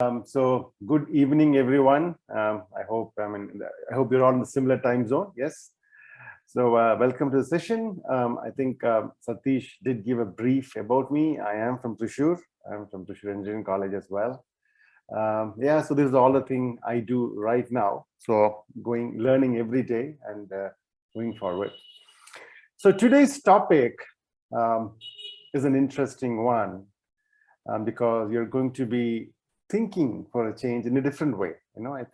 So good evening, everyone. I hope you're all in the similar time zone. Yes. So welcome to the session. I think Satish did give a brief about me. I am from Thrissur. I'm from Thrissur Engineering College as well. Yeah. So this is all the thing I do right now. So learning every day and going forward. So today's topic is an interesting one because you're going to be thinking for a change in a different way. I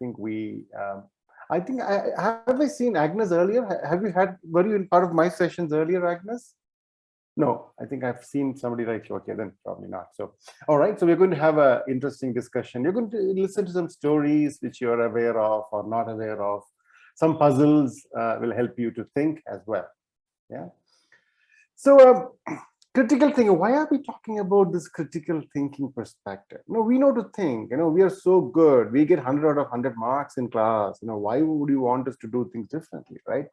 think have I seen Agnes earlier? Were you in part of my sessions earlier, Agnes? No, I think I've seen somebody right. Okay, then probably not. So, all right. So we're going to have an interesting discussion. You're going to listen to some stories which you're aware of or not aware of. Some puzzles will help you to think as well. Yeah. So critical thinking, why are we talking about this critical thinking perspective? We know to think, we are so good. We get 100 out of 100 marks in class. Why would you want us to do things differently, right?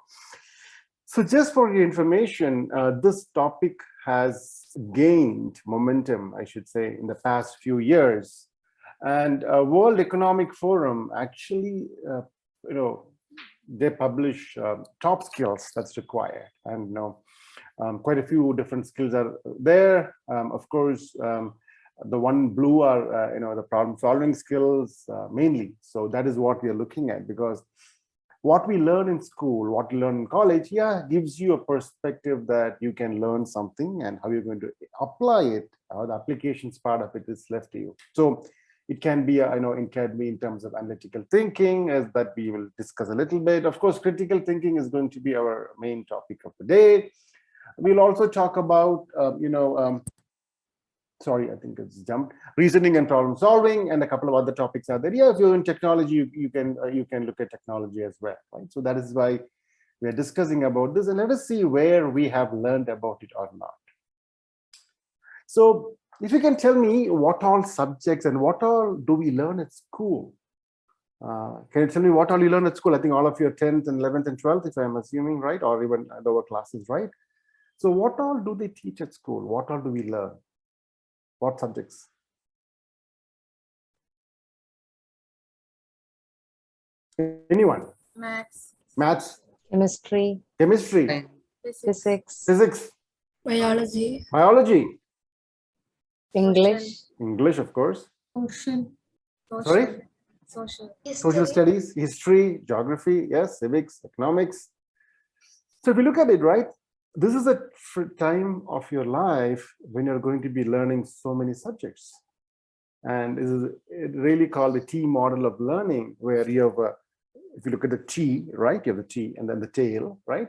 So just for your information, this topic has gained momentum, I should say, in the past few years. And World Economic Forum actually, they publish top skills that's required. And quite a few different skills are there. Of course, the one blue are the problem solving skills mainly. So that is what we are looking at, because what we learn in school, what we learn in college, gives you a perspective that you can learn something, and how you're going to apply it. The applications part of it is left to you. So it can be, in terms of analytical thinking, as that we will discuss a little bit. Of course, critical thinking is going to be our main topic of the day. We'll also talk about, sorry, I think it's jumped. Reasoning and problem solving, and a couple of other topics are there. If you're in technology, you can look at technology as well, right? So that is why we are discussing about this, and let us see where we have learned about it or not. So if you can tell me what all subjects and what all do we learn at school? Can you tell me what all you learn at school? I think all of you are 10th and 11th and 12th, if I'm assuming, right? Or even lower classes, right? So what all do they teach at school? What all do we learn? What subjects? Anyone? Maths. Chemistry. Physics. Biology. English, of course. Social studies, history, geography, yes, civics, economics. So if you look at it, right, this is a time of your life when you're going to be learning so many subjects. And this is really called the T model of learning, where you have, if you look at the T, right, you have the T and then the tail, right?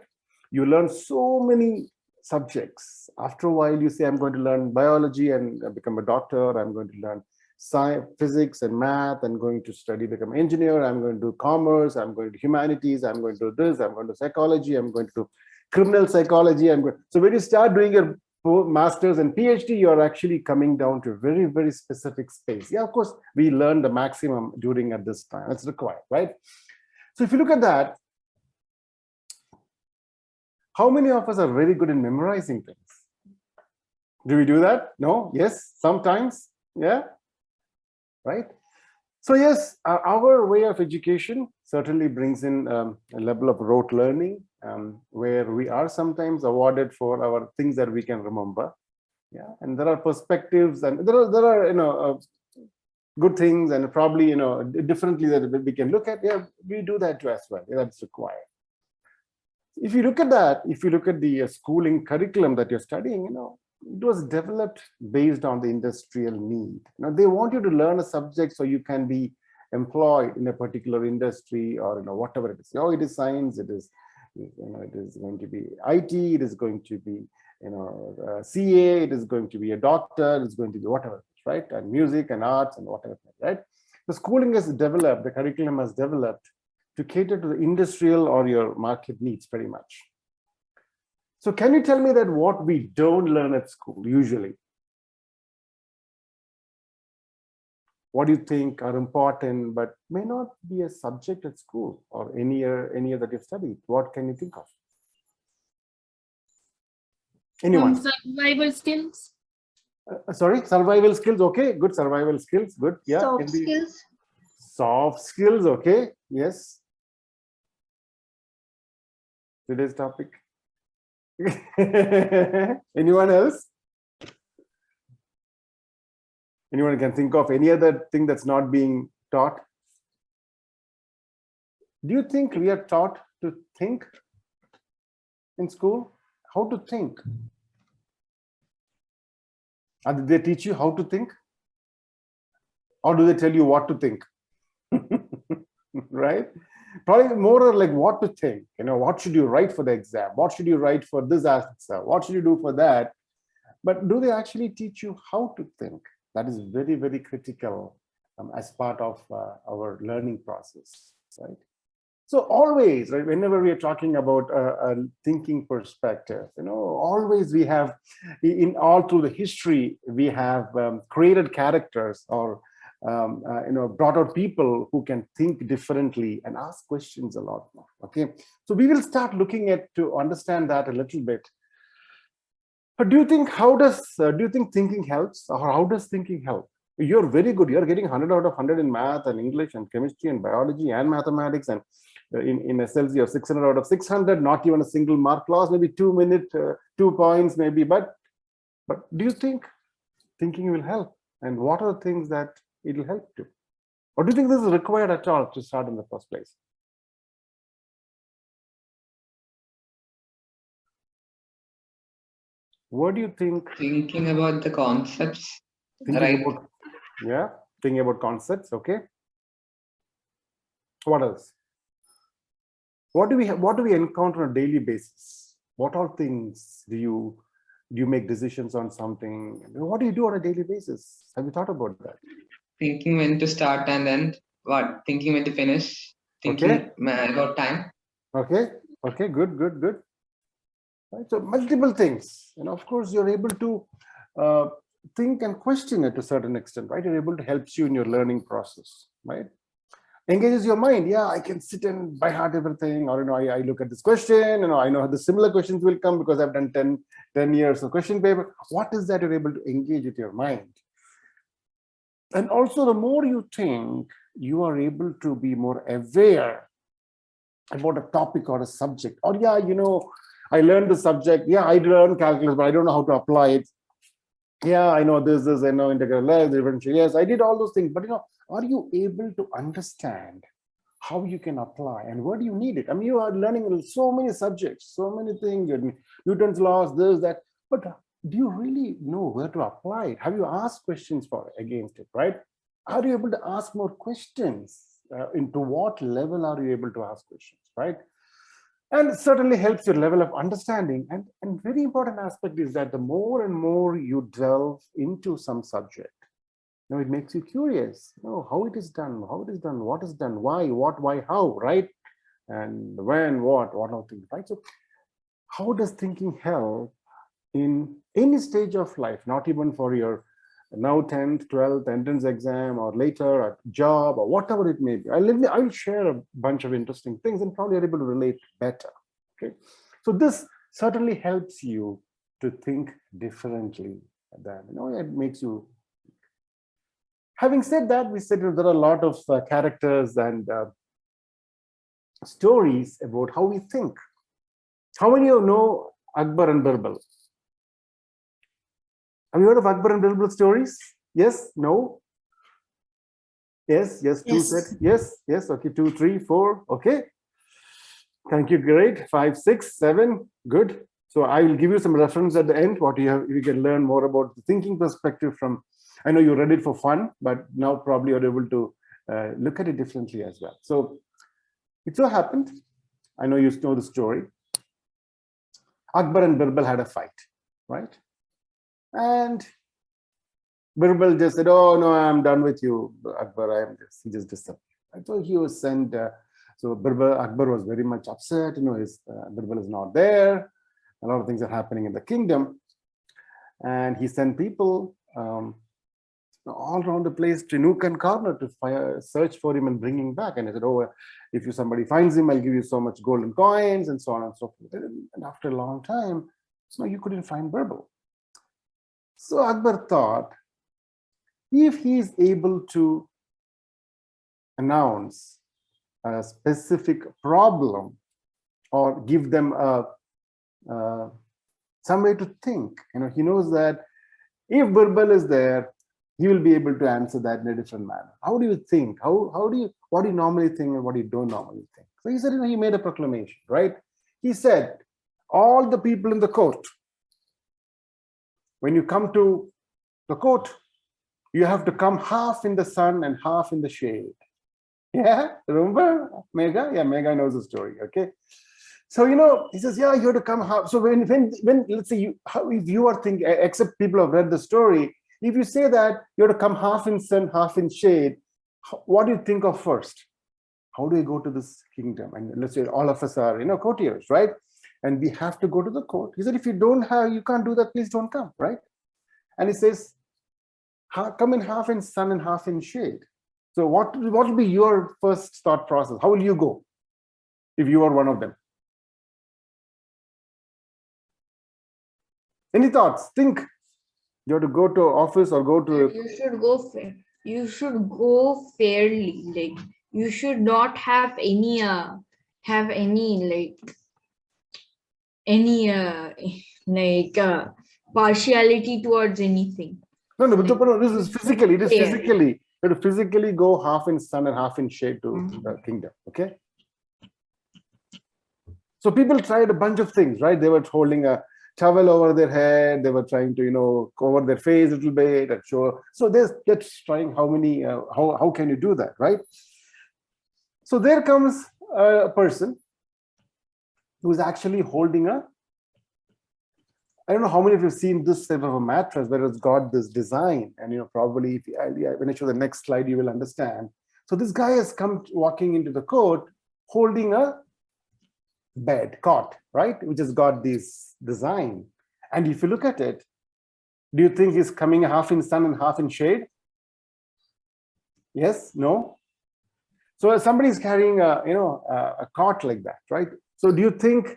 You learn so many subjects. After a while, you say, I'm going to learn biology and become a doctor. I'm going to learn science, physics and math. I'm going to become an engineer. I'm going to do commerce. I'm going to humanities. I'm going to do this. I'm going to psychology. I'm going to do criminal psychology. So when you start doing your master's and PhD, you're actually coming down to a very, very specific space. Yeah, of course, we learn the maximum during at this time. That's required, right? So if you look at that, how many of us are very good in memorizing things? Do we do that? No? Yes? Sometimes? Yeah? Right? So yes, our way of education certainly brings in a level of rote learning, where we are sometimes awarded for our things that we can remember. Yeah, and there are perspectives, and there are good things, and probably differently that we can look at. Yeah, we do that too as well. Yeah, that's required. If you look at that, if you look at the schooling curriculum that you're studying, it was developed based on the industrial need. They want you to learn a subject so you can be employed in a particular industry, or whatever it is. It is science, it is going to be IT, it is going to be CA, it is going to be a doctor, it's going to be whatever, right? And music and arts and whatever, right? The schooling has developed, the curriculum has developed to cater to the industrial or your market needs pretty much. So can you tell me that what we don't learn at school usually? What do you think are important but may not be a subject at school or any year that you've studied? What can you think of? Anyone? Survival skills. Sorry, survival skills. Okay, good. Survival skills. Good. Yeah. Soft skills. Soft skills. Okay. Yes. Today's topic. Anyone else? Anyone can think of any other thing that's not being taught? Do you think we are taught to think in school? How to think? Did they teach you how to think? Or do they tell you what to think? Right? Probably more like what to think. What should you write for the exam? What should you write for this answer? What should you do for that? But do they actually teach you how to think? That is very, very critical as part of our learning process, right? So always, right, whenever we are talking about a thinking perspective, always we have, in all through the history, we have created characters or brought out people who can think differently and ask questions a lot more. Okay, so we will start looking at to understand that a little bit. But do you think thinking helps, or how does thinking help? You're very good. You're getting 100 out of 100 in math and English and chemistry and biology and mathematics, and in SLC you're 600 out of 600. Not even a single mark loss. Maybe 2 minutes, 2 points, maybe. But do you think thinking will help? And what are the things that it will help to? Or do you think this is required at all to start in the first place? What do you think? Thinking about the concepts, thinking about concepts. Okay. What else? What do we encounter on a daily basis? What all things do you make decisions on something? What do you do on a daily basis? Have you thought about that? Thinking when to start and end. Thinking when to finish. Thinking about time. Okay. Good. Right. So multiple things, and of course you're able to think and question it to a certain extent, right? You're able to help you in your learning process, right? Engages your mind. Yeah, I can sit and by heart everything, or I look at this question, I know the similar questions will come because I've done 10 years of question paper. What is that you're able to engage with your mind? And also, the more you think, you are able to be more aware about a topic or a subject. Or I learned the subject. Yeah, I learned calculus, but I don't know how to apply it. Yeah, I know this, I know integral, differential. Yes, I did all those things. But are you able to understand how you can apply and where do you need it? I mean, you are learning so many subjects, so many things, Newton's laws, this, that. But do you really know where to apply it? Have you asked questions against it, right? Are you able to ask more questions? Into what level are you able to ask questions, right? And it certainly helps your level of understanding. And very important aspect is that the more and more you delve into some subject, it makes you curious, how it is done, what is done, why, what, why, how, right? And when, what all things, right? So how does thinking help in any stage of life, not even for your now 10th, 12th entrance exam or later a job or whatever it may be? I'll share a bunch of interesting things and probably are able to relate better. Okay, so this certainly helps you to think differently than, it makes you. Having said that, we said there are a lot of characters and stories about how we think. How many of you know Akbar and Birbal? Have you heard of Akbar and Birbal stories? Yes? No? Yes? Two said yes. Okay, 2, 3, 4. Okay. Thank you. Great. 5, 6, 7. Good. So I will give you some reference at the end. What you can learn more about the thinking perspective from. I know you read it for fun, but now probably you're able to look at it differently as well. So it so happened, I know you know the story. Akbar and Birbal had a fight, right? And Birbal just said, "Oh no, I'm done with you, Akbar." He just disappeared. So he was sent. So Akbar was very much upset. His Birbal is not there. A lot of things are happening in the kingdom, and he sent people all around the place, to nook and corner, to search for him and bring him back. And he said, "Oh, if somebody finds him, I'll give you so much golden coins," and so on and so forth. And after a long time, you couldn't find Birbal. So Akbar thought, if he is able to announce a specific problem or give them some way to think, he knows that if Birbal is there, he will be able to answer that in a different manner. How do you think? What do you normally think and what you don't normally think? So he said, he made a proclamation, right? He said, all the people in the court, when you come to the court, you have to come half in the sun and half in the shade. Yeah, remember Mega? Yeah, Mega knows the story. Okay, so he says, yeah, you have to come half. So when let's say if you are thinking, except people have read the story, if you say that you have to come half in sun, half in shade, what do you think of first? How do we go to this kingdom? And let's say all of us are courtiers, right? And we have to go to the court. He said, if you can't do that, please don't come, right? And he says, come in half in sun and half in shade. So what will be your first thought process? How will you go if you are one of them? Any thoughts? Think. You have to go to office or go to. You should go fair. You should go fairly. Like you should not have any partiality towards anything. No, this is physically. It is physically. You have to physically go half in sun and half in shade to the kingdom. Okay. So people tried a bunch of things, right? They were holding a towel over their head. They were trying to, cover their face a little bit and show. So that's trying how many. How can you do that, right? So there comes a person who is actually holding a. I don't know how many of you have seen this type of a mattress where it's got this design, and probably when I show the next slide, you will understand. So this guy has come walking into the court holding a cot, right, which has got this design. And if you look at it, do you think he's coming half in sun and half in shade? Yes, no. So somebody is carrying a cot like that, right? So do you think?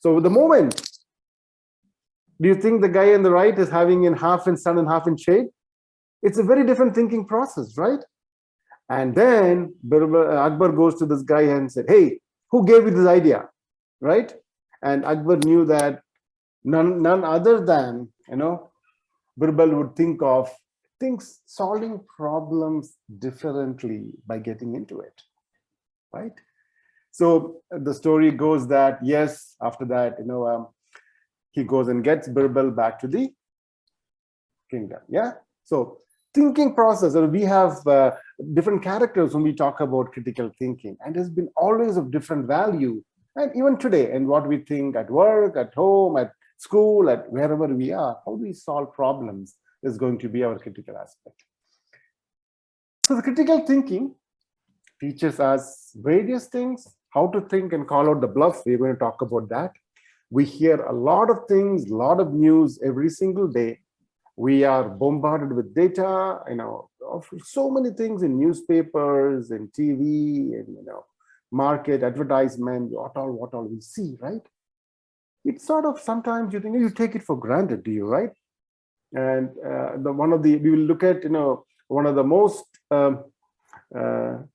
So the moment. Do you think the guy on the right is having in half in sun and half in shade? It's a very different thinking process, right? And then Akbar goes to this guy and said, hey, who gave you this idea, right? And Akbar knew that none other than, Birbal would think of solving problems differently by getting into it, right? So the story goes that, yes, after that, he goes and gets Birbal back to the kingdom. Yeah. So thinking process, we have different characters when we talk about critical thinking, and it's been always of different value. And even today, and what we think at work, at home, at school, at wherever we are, how do we solve problems is going to be our critical aspect. So the critical thinking teaches us various things, how to think and call out the bluff. We're going to talk about that. We hear a lot of things, a lot of news every single day. We are bombarded with data, of so many things in newspapers and TV and, market advertisement, what all we see, right? It's sort of sometimes you think you take it for granted, do you, right? And we will look at, one of the most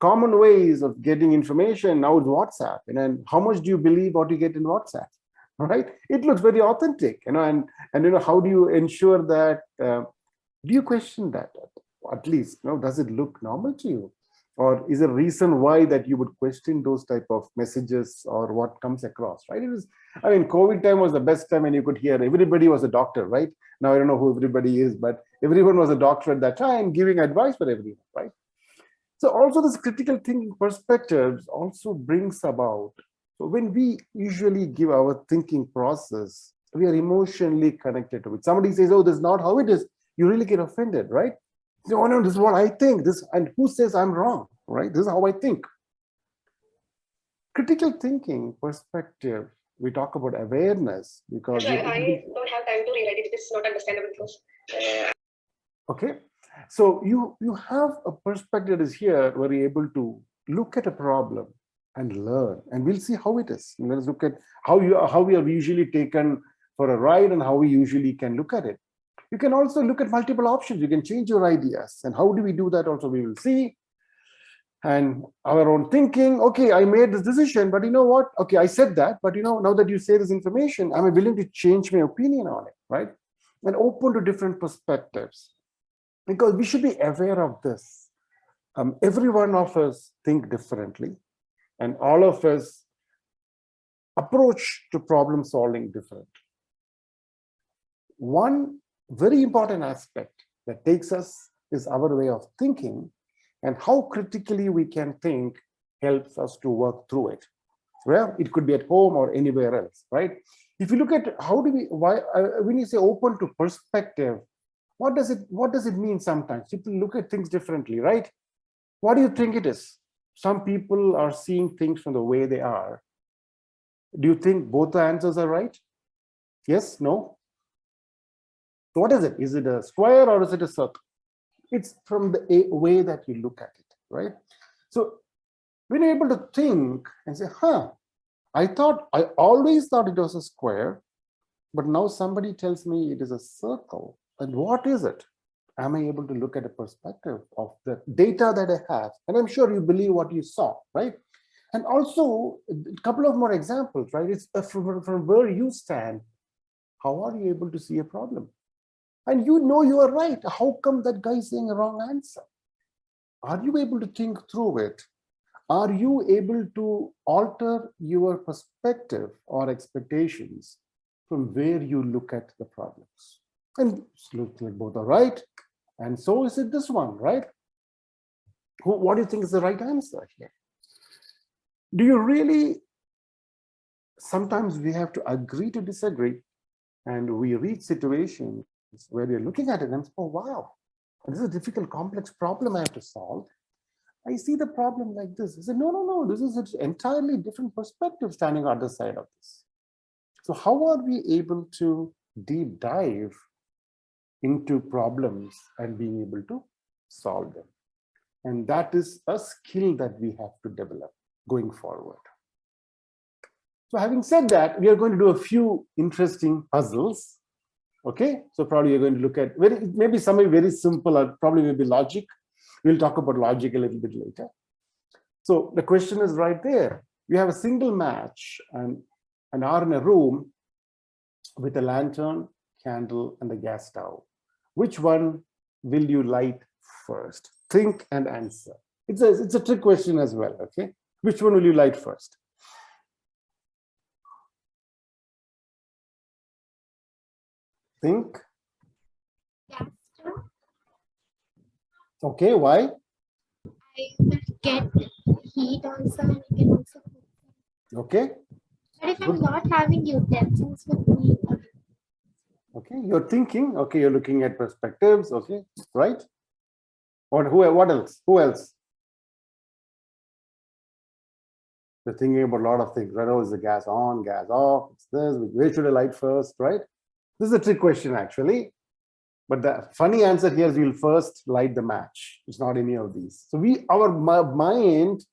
common ways of getting information now is WhatsApp. And how much do you believe what you get in WhatsApp? Right? It looks very authentic, and how do you ensure that? Do you question that at least? Does it look normal to you, or is there a reason why that you would question those type of messages or what comes across? Right? COVID time was the best time, and you could hear everybody was a doctor, right? Now I don't know who everybody is, but everyone was a doctor at that time, giving advice for everyone, right? So also this critical thinking perspectives also brings about. So when we usually give our thinking process, we are emotionally connected to it. Somebody says, oh, this is not how it is. You really get offended, right? Oh, no, this is what I think. And who says I'm wrong, right? This is how I think. Critical thinking perspective, we talk about awareness because... I don't have time to rewrite it. It's not understandable because... Okay. So you have a perspective that is here where you're able to look at a problem and learn, and we'll see how it is. Let's look at how we are usually taken for a ride and how we usually can look at it. You can also look at multiple options. You can change your ideas. And how do we do that also, we will see. And our own thinking, okay, I made this decision, but you know what? Okay, I said that, but now that you say this information, I'm willing to change my opinion on it, right? And open to different perspectives. Because we should be aware of this. Every one of us think differently, and all of us approach to problem solving differently. One very important aspect that takes us is our way of thinking, and how critically we can think helps us to work through it. Well, it could be at home or anywhere else, right? If you look at when you say open to perspective, what does it mean sometimes? People look at things differently, right? What do you think it is? Some people are seeing things from the way they are. Do you think both the answers are right? Yes, no? So what is it? Is it a square or is it a circle? It's from the way that you look at it, right? So when you're able to think and say, I always thought it was a square, but now somebody tells me it is a circle. And what is it? Am I able to look at a perspective of the data that I have? And I'm sure you believe what you saw, right? And also a couple of more examples, right? It's from where you stand, how are you able to see a problem? And you know you are right. How come that guy is saying a wrong answer? Are you able to think through it? Are you able to alter your perspective or expectations from where you look at the problems? And it looks like both are right. And so is it this one, right? What do you think is the right answer here? Do you really, sometimes we have to agree to disagree, and we reach situations where we're looking at it and say, oh, wow, this is a difficult, complex problem I have to solve. I see the problem like this. I say, no, this is an entirely different perspective standing on the other side of this. So how are we able to deep dive into problems and being able to solve them? And that is a skill that we have to develop going forward. So having said that, we are going to do a few interesting puzzles. Okay, so probably you're going to look at maybe something very simple, or probably maybe logic. We'll talk about logic a little bit later. So the question is right there. You have a single match and are in a room with a lantern, candle, and a gas stove. Which one will you light first? Think and answer. It's a trick question as well, okay? Which one will you light first? Think. Gas stove. Okay, why? I will get heat also, and I can also cook. Okay. But if I'm not having utensils with me, Okay, you're thinking. Okay, you're looking at perspectives. Okay, right? What else? Who else? You're thinking about a lot of things. Right? Oh, is the gas on, gas off? It's this. Where should I light first? Right? This is a trick question, actually. But the funny answer here is we'll first light the match. It's not any of these. So our mind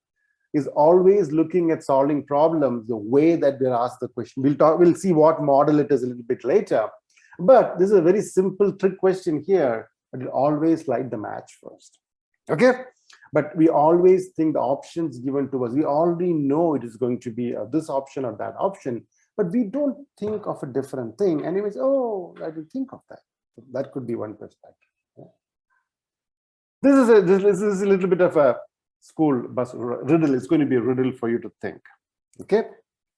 is always looking at solving problems the way that we're asked the question. We'll see what model it is a little bit later. But this is a very simple trick question here, but we'll always light the match first. Okay? But we always think the options given to us, we already know it is going to be this option or that option, but we don't think of a different thing. And anyways, oh, I didn't think of that. That could be one perspective. Yeah. This is a little bit of a school bus riddle. It's going to be a riddle for you to think. Okay.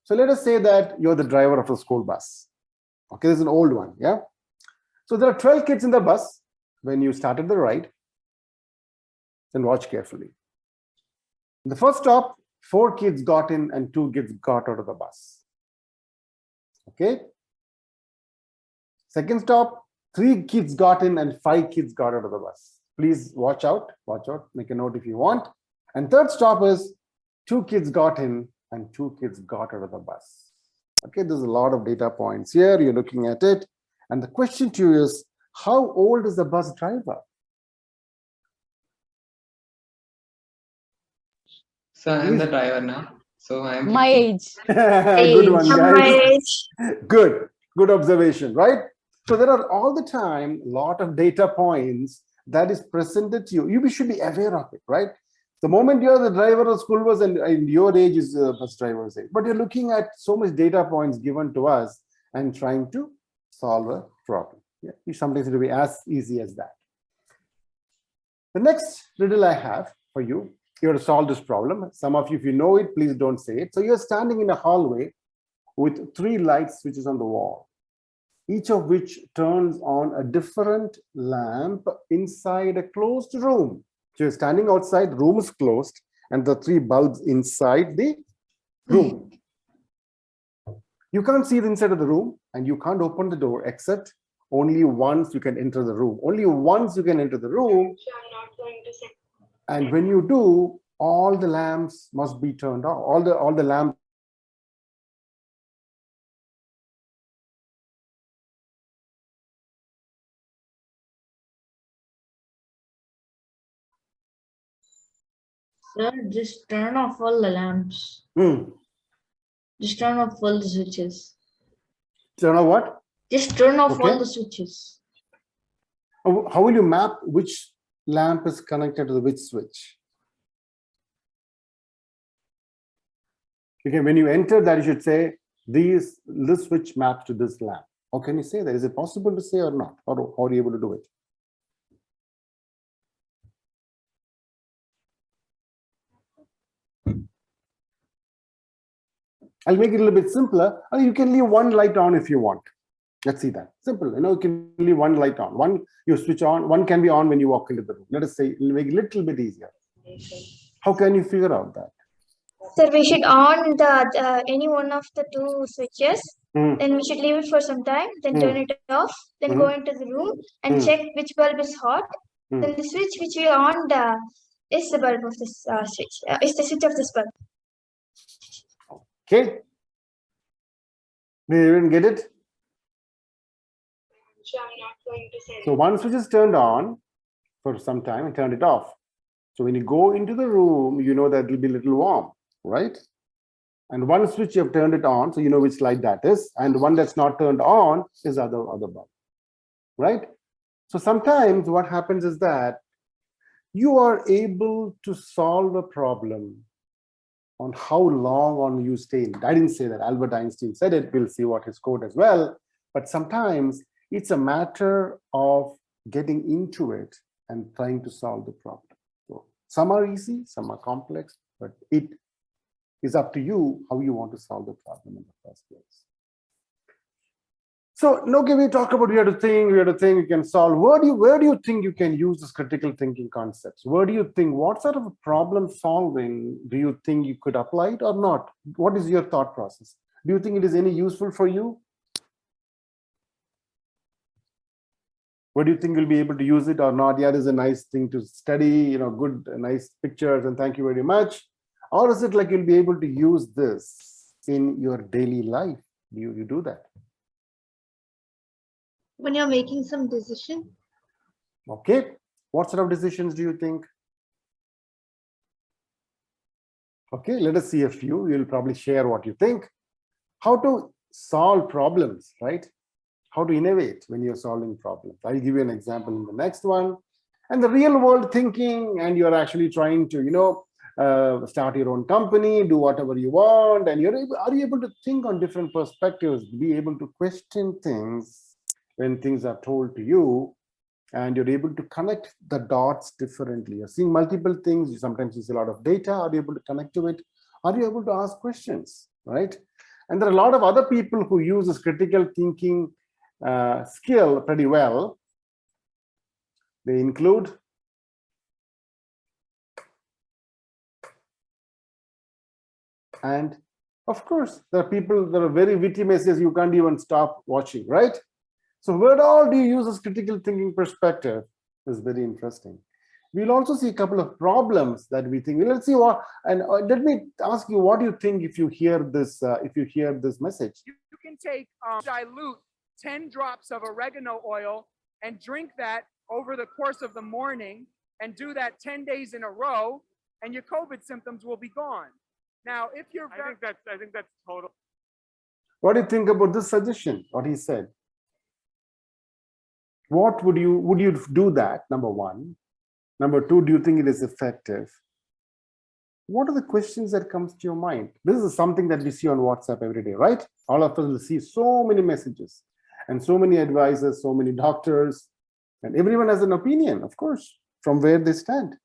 So let us say that you're the driver of a school bus. Okay, this is an old one. Yeah. So there are 12 kids in the bus when you started the ride. Then watch carefully. In the first stop, 4 kids got in and 2 kids got out of the bus. Okay. Second stop, 3 kids got in and 5 kids got out of the bus. Please watch out, make a note if you want. And third stop is 2 kids got in and 2 kids got out of the bus. Okay, there's a lot of data points here. You're looking at it. And the question to you is, how old is the bus driver? So I'm the driver now. So I'm My 50. age. Good one, My guys. age. Good observation, right? So there are all the time a lot of data points that is presented to you. You should be aware of it, right? The moment you're the driver of school bus and your age is the bus driver's age, but you're looking at so much data points given to us and trying to solve a problem. Yeah, sometimes it will be as easy as that. The next riddle I have for you, you have to solve this problem. Some of you, if you know it, please don't say it. So you're standing in a hallway with 3 light switches on the wall, each of which turns on a different lamp inside a closed room. So you're standing outside, room is closed, and the 3 bulbs inside the room. You can't see the inside of the room, and you can't open the door except only once you can enter the room. Only once you can enter the room. And when you do, all the lamps must be turned off. All the lamps. Sir, just turn off all the lamps. Just turn off all the switches. Turn off what? Just turn off Okay. all the switches. How will you map which lamp is connected to the which switch? Okay, when you enter that, you should say this switch maps to this lamp. How can you say that? Is it possible to say or not? Or how are you able to do it? I'll make it a little bit simpler. Or you can leave one light on if you want. Let's see that. Simple. You can leave one light on. One you switch on. One can be on when you walk into the room. Let us say it'll make it a little bit easier. How can you figure out that? Sir, we should on the any one of the 2 switches. Then we should leave it for some time. Then turn it off. Then go into the room and check which bulb is hot. Then the switch which we on is the bulb of this switch. Is the switch of this bulb. Okay. Did you even get it? So one switch is turned on for some time and turned it off. So when you go into the room, you know that it will be a little warm, right? And one switch you have turned it on, so you know which light that is. And one that's not turned on is other bulb, right? So sometimes what happens is that you are able to solve a problem on how long on you stay in. I didn't say that. Albert Einstein said it. We'll see what his quote as well. But sometimes it's a matter of getting into it and trying to solve the problem. So some are easy, some are complex, but it is up to you how you want to solve the problem in the first place. So, okay, we talk about we have to think, we can solve. Where do you think you can use this critical thinking concepts? Where do you think, what sort of a problem solving do you think you could apply it or not? What is your thought process? Do you think it is any useful for you? What do you think you'll be able to use it or not? Yeah, it is a nice thing to study, good, nice pictures, and thank you very much. Or is it like you'll be able to use this in your daily life? Do you do that? When you're making some decision. Okay. What sort of decisions do you think? Okay, let us see a few. You'll probably share what you think. How to solve problems, right? How to innovate when you're solving problems. I'll give you an example in the next one. And the real world thinking, and you're actually trying to, start your own company, do whatever you want, and are you able to think on different perspectives, be able to question things when things are told to you, and you're able to connect the dots differently. You're seeing multiple things, you sometimes use a lot of data. Are you able to connect to it? Are you able to ask questions, right? And there are a lot of other people who use this critical thinking skill pretty well. They include and of course, there are people that are very witty messages you can't even stop watching, right? So where all do you use this critical thinking perspective is very interesting. We'll also see a couple of problems that we think. Let's see what, and let me ask you, what do you think if you hear this message? You can take, dilute 10 drops of oregano oil and drink that over the course of the morning and do that 10 days in a row, and your COVID symptoms will be gone. Now, if you're I think that's total. What do you think about this suggestion, what he said? What would you do that? Number one. Number two, do you think it is effective? What are the questions that comes to your mind? This is something that we see on WhatsApp every day, right? All of us will see so many messages and so many advisors, so many doctors, and everyone has an opinion, of course, from where they stand.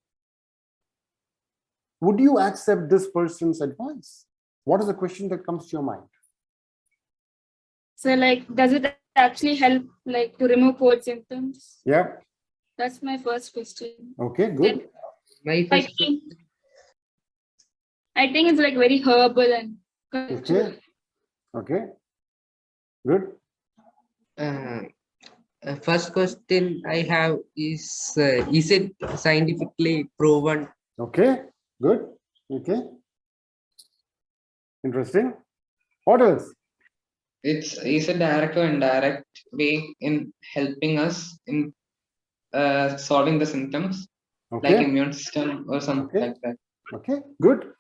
Would you accept this person's advice? What is the question that comes to your mind? So, like, does it actually help, like, to remove cold symptoms? Yeah. That's my first question. Okay, good. My I first think it's like very herbal and Okay. Okay. Good. First question I have is it scientifically proven? Okay. Good. Okay. Interesting. What else? It's a direct or indirect way in helping us in solving the symptoms, Okay. like immune system or something Okay. like that. Okay. Good.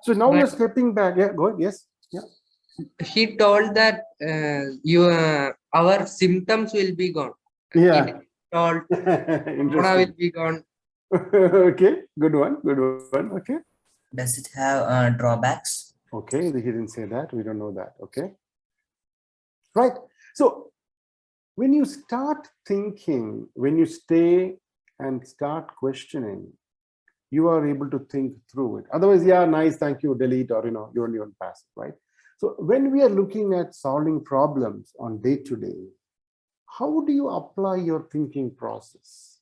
So now But- you're stepping back. Yeah. Go ahead. Yes. Yeah. He told that our symptoms will be gone. Yeah. He told corona will Interesting. be gone. Okay. Good one. Good one. Okay. Does it have drawbacks? Okay. He didn't say that. We don't know that. Okay. Right. So when you start thinking, when you stay and start questioning, you are able to think through it. Otherwise, yeah, nice, thank you, delete, or you don't even pass it, right? So when we are looking at solving problems on day to day, how do you apply your thinking process?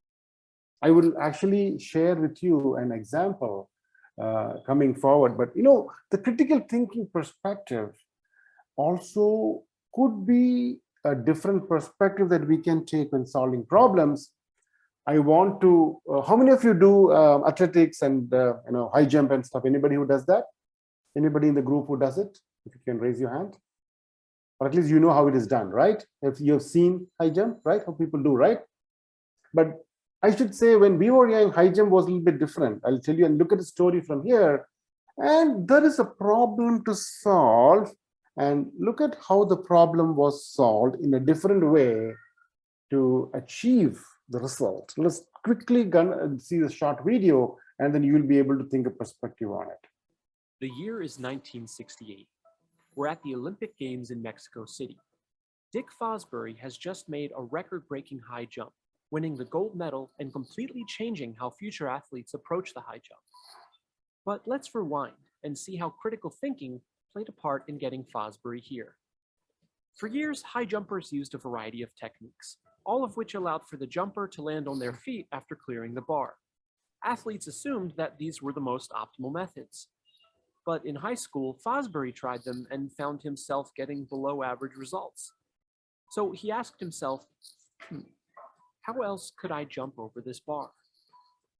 I will actually share with you an example coming forward, but the critical thinking perspective also could be a different perspective that we can take when solving problems. I want to, how many of you do athletics and high jump and stuff? Anybody who does that? Anybody in the group who does it? If you can raise your hand. Or at least you know how it is done, right? If you've seen high jump, right? How people do, right? But I should say when we were young, high jump was a little bit different. I'll tell you and look at the story from here. And there is a problem to solve. And look at how the problem was solved in a different way to achieve the result. Let's quickly see the short video, and then you'll be able to think a perspective on it. The year is 1968. We're at the Olympic Games in Mexico City. Dick Fosbury has just made a record-breaking high jump, winning the gold medal and completely changing how future athletes approach the high jump. But let's rewind and see how critical thinking played a part in getting Fosbury here. For years, high jumpers used a variety of techniques, all of which allowed for the jumper to land on their feet after clearing the bar. Athletes assumed that these were the most optimal methods. But in high school, Fosbury tried them and found himself getting below average results. So he asked himself, how else could I jump over this bar?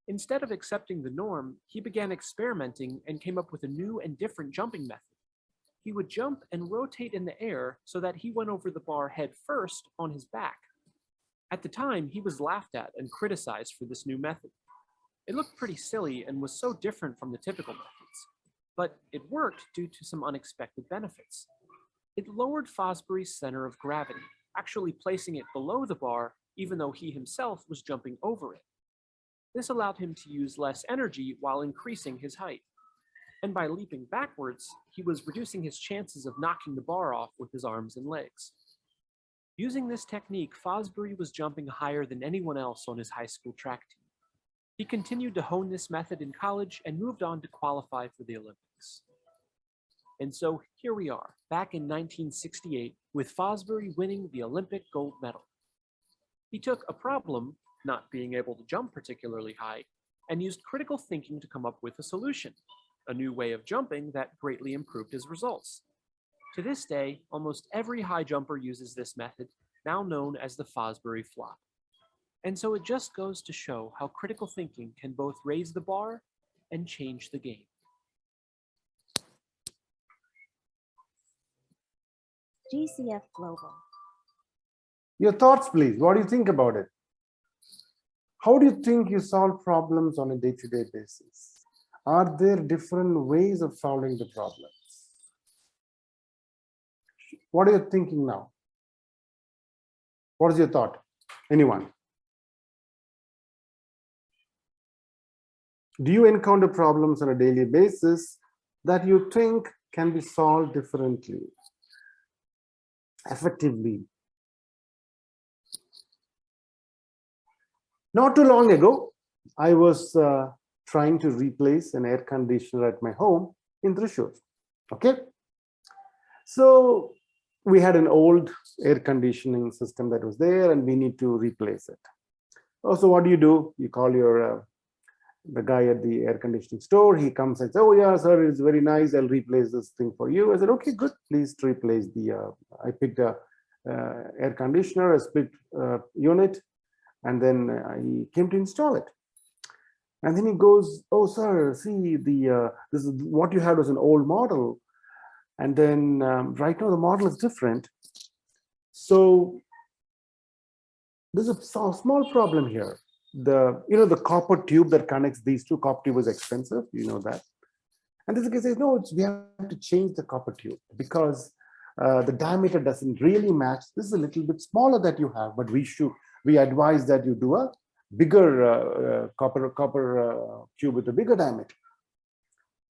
Instead of accepting the norm, he began experimenting and came up with a new and different jumping method. He would jump and rotate in the air so that he went over the bar head first on his back. At the time, he was laughed at and criticized for this new method. It looked pretty silly and was so different from the typical methods. But it worked due to some unexpected benefits. It lowered Fosbury's center of gravity, actually placing it below the bar, even though he himself was jumping over it. This allowed him to use less energy while increasing his height. And by leaping backwards, he was reducing his chances of knocking the bar off with his arms and legs. Using this technique, Fosbury was jumping higher than anyone else on his high school track team. He continued to hone this method in college and moved on to qualify for the Olympics. And so here we are, back in 1968, with Fosbury winning the Olympic gold medal. He took a problem, not being able to jump particularly high, and used critical thinking to come up with a solution, a new way of jumping that greatly improved his results. To this day, almost every high jumper uses this method, now known as the Fosbury flop. And so it just goes to show how critical thinking can both raise the bar and change the game. GCF Global. Your thoughts, please. What do you think about it? How do you think you solve problems on a day-to-day basis? Are there different ways of solving the problems? What are you thinking now? What is your thought? Anyone? Do you encounter problems on a daily basis that you think can be solved differently, effectively? Not too long ago, I was trying to replace an air conditioner at my home in Thrissur. Okay. So we had an old air conditioning system that was there and we need to replace it. So what do? You call your the guy at the air conditioning store. He comes and says, oh yeah, sir, it's very nice. I'll replace this thing for you. I said, okay, good. Please replace the, I picked a air conditioner, a split unit, and then I came to install it. And then he goes, oh, sir, see, this is what you had was an old model. And then right now the model is different. So there's a small problem here. The copper tube that connects these two, copper tube is expensive, you know that. And this guy says, no, we have to change the copper tube because the diameter doesn't really match. This is a little bit smaller that you have, but we advise that you do a bigger copper tube with a bigger diameter.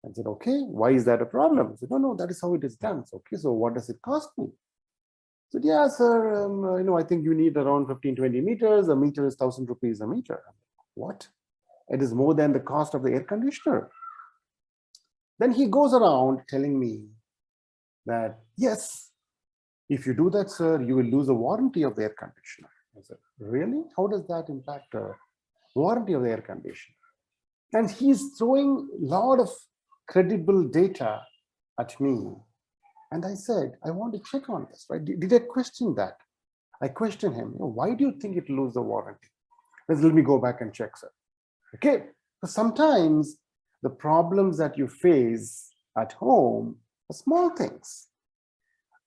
I said, okay, why is that a problem? I said, no, that is how it is done. So, okay, so what does it cost me? I said, yeah, sir, I think you need around 15-20 meters. A meter is 1,000 rupees a meter. What? It is more than the cost of the air conditioner. Then he goes around telling me that, yes, if you do that, sir, you will lose the warranty of the air conditioner. I said, really? How does that impact the warranty of the air conditioner? And he's throwing a lot of credible data at me. And I said, I want to check on this, right? Did I question that? I questioned him, why do you think it lose the warranty? Let me go back and check, sir. Okay, so sometimes the problems that you face at home are small things.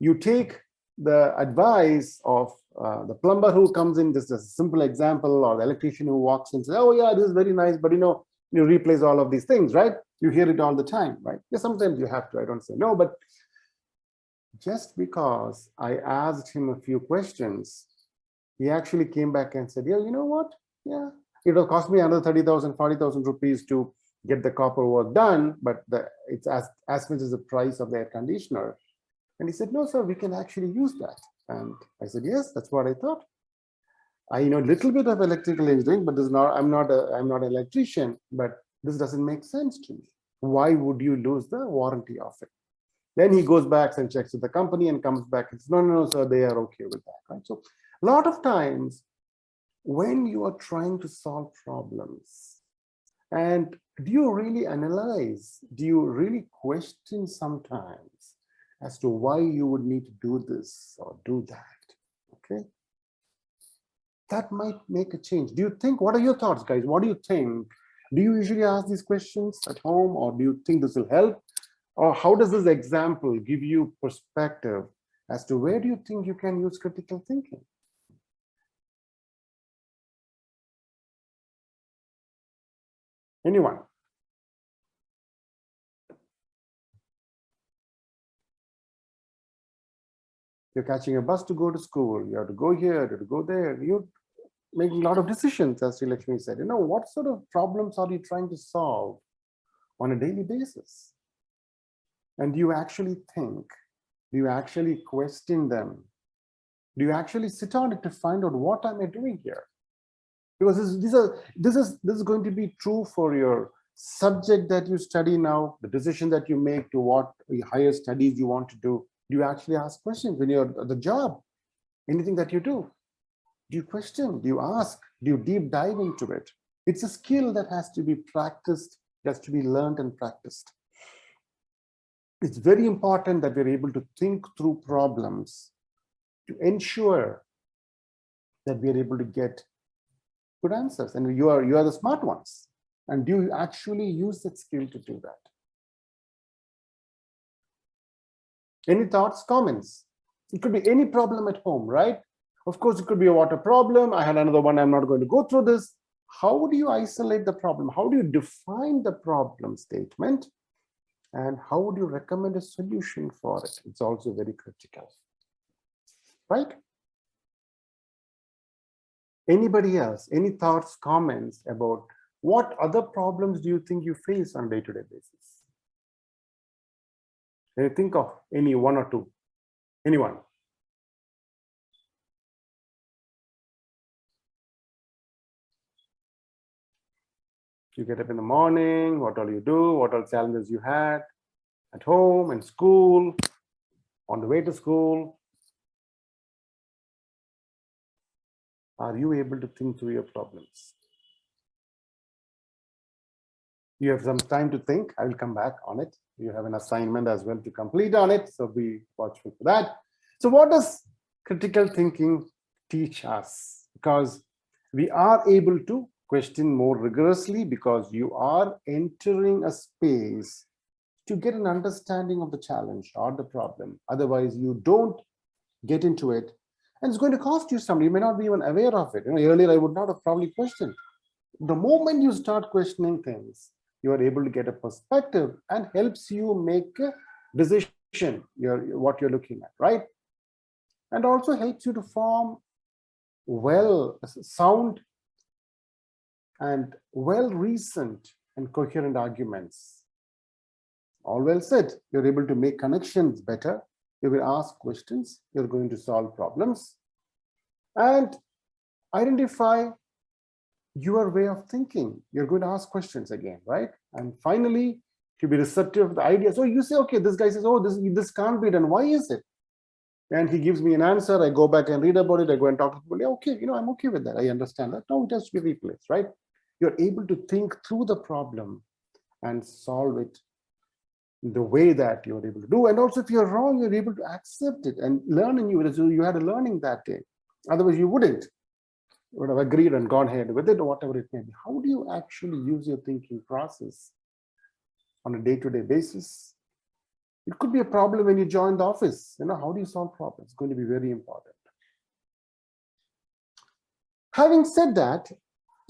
You take the advice of the plumber who comes in, just a simple example, or the electrician who walks in and says, oh yeah, this is very nice, but you replace all of these things, right? You hear it all the time, right? Yeah, sometimes you have to, I don't say no, but just because I asked him a few questions, he actually came back and said, yeah, you know what? Yeah, it will cost me another 30,000, 40,000 rupees to get the copper work done, but it's as much as the price of the air conditioner. And he said, no, sir, we can actually use that. And I said, yes, that's what I thought. I know a little bit of electrical engineering, but I'm not an electrician, but this doesn't make sense to me. Why would you lose the warranty of it? Then he goes back and checks with the company and comes back and says, no, sir, they are okay with that, right? So a lot of times when you are trying to solve problems, and do you really analyze, do you really question sometimes as to why you would need to do this or do that, okay? That might make a change. Do you think, what are your thoughts, guys? What do you think? Do you usually ask these questions at home, or do you think this will help? Or how does this example give you perspective as to where do you think you can use critical thinking? Anyone? You're catching a bus to go to school. You have to go here, you have to go there. You're making a lot of decisions, as Srilakshmi said. What sort of problems are you trying to solve on a daily basis? And do you actually think? Do you actually question them? Do you actually sit on it to find out what am I doing here? Because this is going to be true for your subject that you study now, the decision that you make to what higher studies you want to do. Do you actually ask questions when you're at the job? Anything that you do? Do you question? Do you ask? Do you deep dive into it? It's a skill that has to be practiced, has to be learned and practiced. It's very important that we're able to think through problems to ensure that we're able to get good answers. And you are the smart ones. And do you actually use that skill to do that? Any thoughts, comments? It could be any problem at home, right? Of course, it could be a water problem. I had another one. I'm not going to go through this. How do you isolate the problem? How do you define the problem statement? And how would you recommend a solution for it? It's also very critical, right? Anybody else? Any thoughts, comments about what other problems do you think you face on a day-to-day basis? Can you think of any one or two? Anyone? You get up in the morning, what all you do, what all challenges you had at home, in school, on the way to school. Are you able to think through your problems? You have some time to think. I will come back on it. You have an assignment as well to complete on it, so be watchful for that. So what does critical thinking teach us? Because we are able to question more rigorously, because you are entering a space to get an understanding of the challenge or the problem. Otherwise, you don't get into it, and it's going to cost you something. You may not be even aware of it. Earlier I would not have probably questioned. The moment you start questioning things, you are able to get a perspective and helps you make a decision, what you're looking at, right? And also helps you to form sound and well-reasoned and coherent arguments. All well said. You're able to make connections better. You will ask questions. You're going to solve problems and identify your way of thinking. You're going to ask questions again, right? And finally, to be receptive to the idea. So you say, okay, this guy says, oh, this can't be done. Why is it? And he gives me an answer. I go back and read about it. I go and talk to people. Yeah, okay, I'm okay with that. I understand that. No, it has to be replaced, right? You're able to think through the problem and solve it the way that you're able to do. And also, if you're wrong, you're able to accept it and learn in you. So you had a learning that day. Otherwise, you wouldn't. You would have agreed and gone ahead with it or whatever it may be. How do you actually use your thinking process on a day-to-day basis? It could be a problem when you join the office. How do you solve problems? It's going to be very important. Having said that,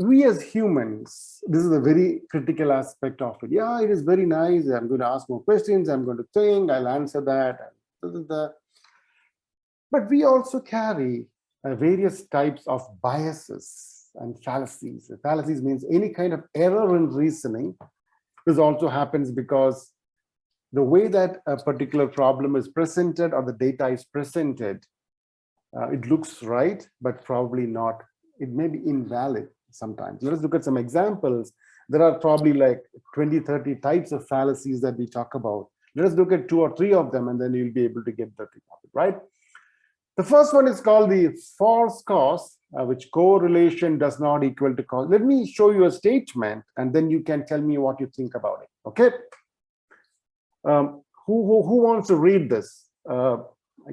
we as humans, this is a very critical aspect of it. Yeah, it is very nice. I'm going to ask more questions. I'm going to think. I'll answer that. But we also carry various types of biases and fallacies. Fallacies means any kind of error in reasoning. This also happens because the way that a particular problem is presented or the data is presented, it looks right, but probably not. It may be invalid sometimes. Let us look at some examples. There are probably like 20, 30 types of fallacies that we talk about. Let us look at 2 or 3 of them, and then you'll be able to get the thing of it, right? The first one is called the false cause, which correlation does not equal to cause. Let me show you a statement, and then you can tell me what you think about it, okay? Who wants to read this? I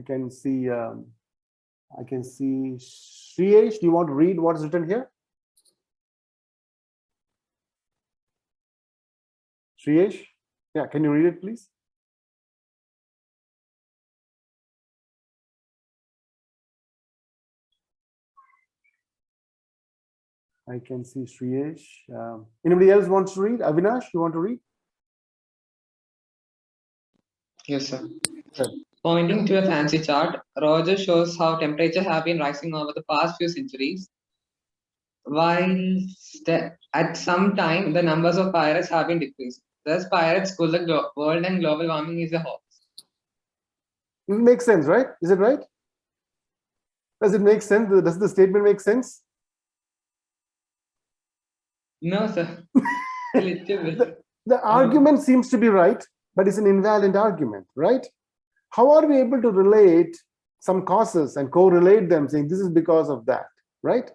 can see Shriyesh. Do you want to read what is written here? Shriyesh? Yeah, can you read it, please? I can see Shriyesh. Anybody else wants to read? Avinash, you want to read? Yes, sir. Sure. Pointing to a fancy chart, Roger shows how temperature have been rising over the past few centuries, while at some time the numbers of pirates have been decreased. Thus, pirates cool the world and global warming is a hoax. It makes sense, right? Is it right? Does it make sense? Does the statement make sense? No, sir. A little bit. The argument seems to be right, but it's an invalid argument, right? How are we able to relate some causes and correlate them, saying this is because of that, right?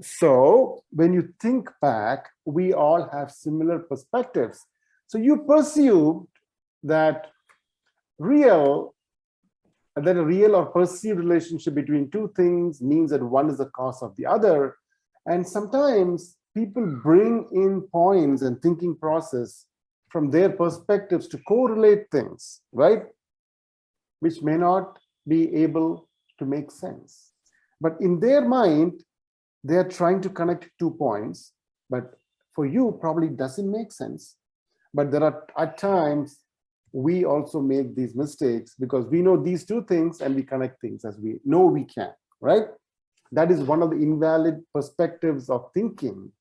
So when you think back, we all have similar perspectives. So you perceive that a real or perceived relationship between two things means that one is the cause of the other. And sometimes people bring in points and thinking process from their perspectives to correlate things, right? Which may not be able to make sense. But in their mind, they are trying to connect 2 points, but for you probably doesn't make sense. But there are at times we also make these mistakes because we know these 2 things and we connect things as we know we can, right? That is one of the invalid perspectives of thinking.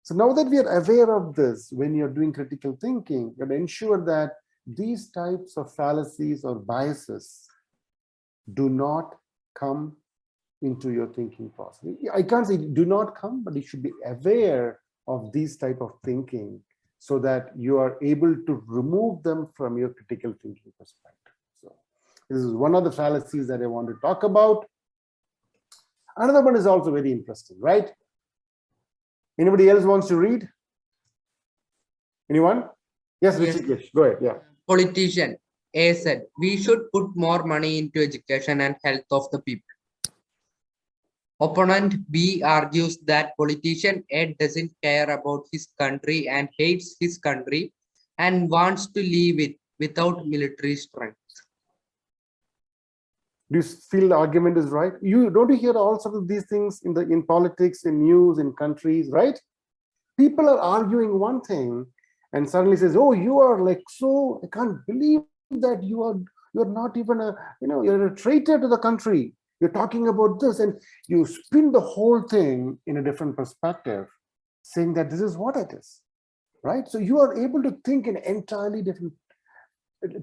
So now that we are aware of this, when you're doing critical thinking, you have to ensure that these types of fallacies or biases do not come into your thinking process. I can't say do not come, but you should be aware of these type of thinking so that you are able to remove them from your critical thinking perspective. So this is one of the fallacies that I want to talk about. Another one is also very interesting, right? Anybody else wants to read? Anyone? Yes, Yes. Rishikesh, go ahead. Yeah. Politician A said, we should put more money into education and health of the people. Opponent B argues that politician A doesn't care about his country and hates his country and wants to leave it without military strength. Do you feel the argument is right? You don't you hear all sorts of these things in politics, in news, in countries, right? People are arguing one thing and suddenly says, oh, you are like, so I can't believe that you're not even you're a traitor to the country. You're talking about this, and you spin the whole thing in a different perspective, saying that this is what it is, right? So you are able to think in entirely different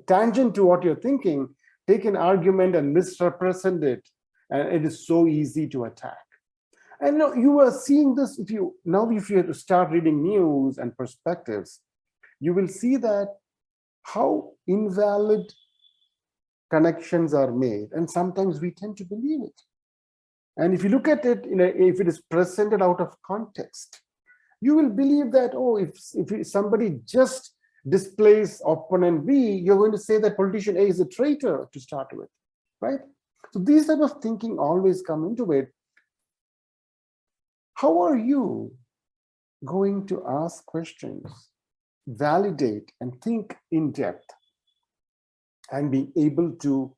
tangent to what you're thinking, take an argument and misrepresent it, and it is so easy to attack. And you are seeing this if you have to start reading news and perspectives, you will see that how invalid connections are made, and sometimes we tend to believe it. And if you look at it, if it is presented out of context, you will believe that, oh, if somebody just displays opponent B, you're going to say that politician A is a traitor to start with, right? So these type of thinking always come into it. How are you going to ask questions, validate, and think in depth, and being able to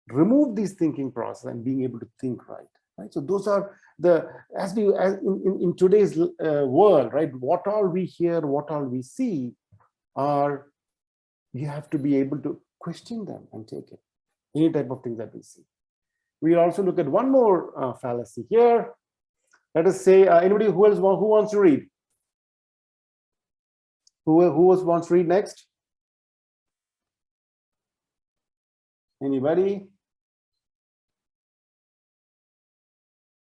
remove these thinking process and being able to think right? So those are in today's world, right? What all we hear, what all we see, you have to be able to question them and take it. Any type of things that we see. We'll also look at one more fallacy here. Let us say, anybody who wants to read? Who wants to read next? Anybody?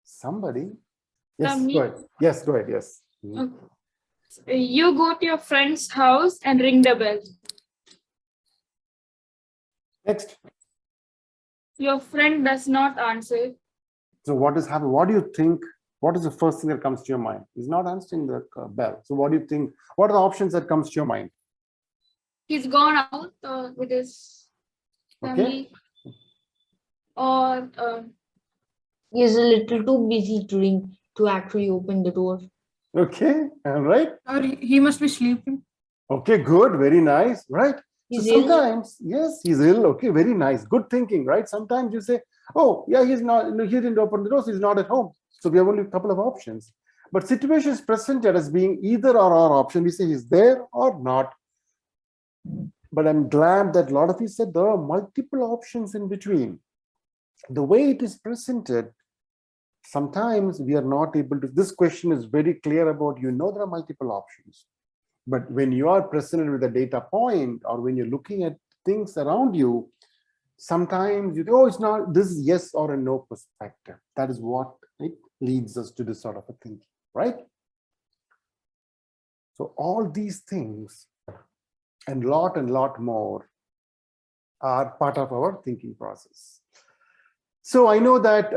Somebody? Yes, Me? go ahead. Yes, go ahead. Yes. Okay. You go to your friend's house and ring the bell. Next. Your friend does not answer. So what is happening? What do you think? What is the first thing that comes to your mind? He's not answering the bell. So what do you think? What are the options that comes to your mind? He's gone out with his family. Okay. Or He's a little too busy to actually open the door. Okay, all right. or he must be sleeping. Okay, good, very nice, right? He's so ill. sometimes, yes, he's ill. Okay, very nice, good thinking, right? Sometimes you say, oh, yeah, he's not, he didn't open the door, so he's not at home. So we have only a couple of options. But situation is presented as being either or option. We say he's there or not. But I'm glad that a lot of you said there are multiple options in between. The way it is presented, sometimes we are not able to, this question is very clear about, there are multiple options. But when you are presented with a data point, or when you're looking at things around you, sometimes you think, oh, it's not, this is yes or a no perspective. That is what it leads us to this sort of a thinking, right? So all these things and lot more are part of our thinking process. So I know that,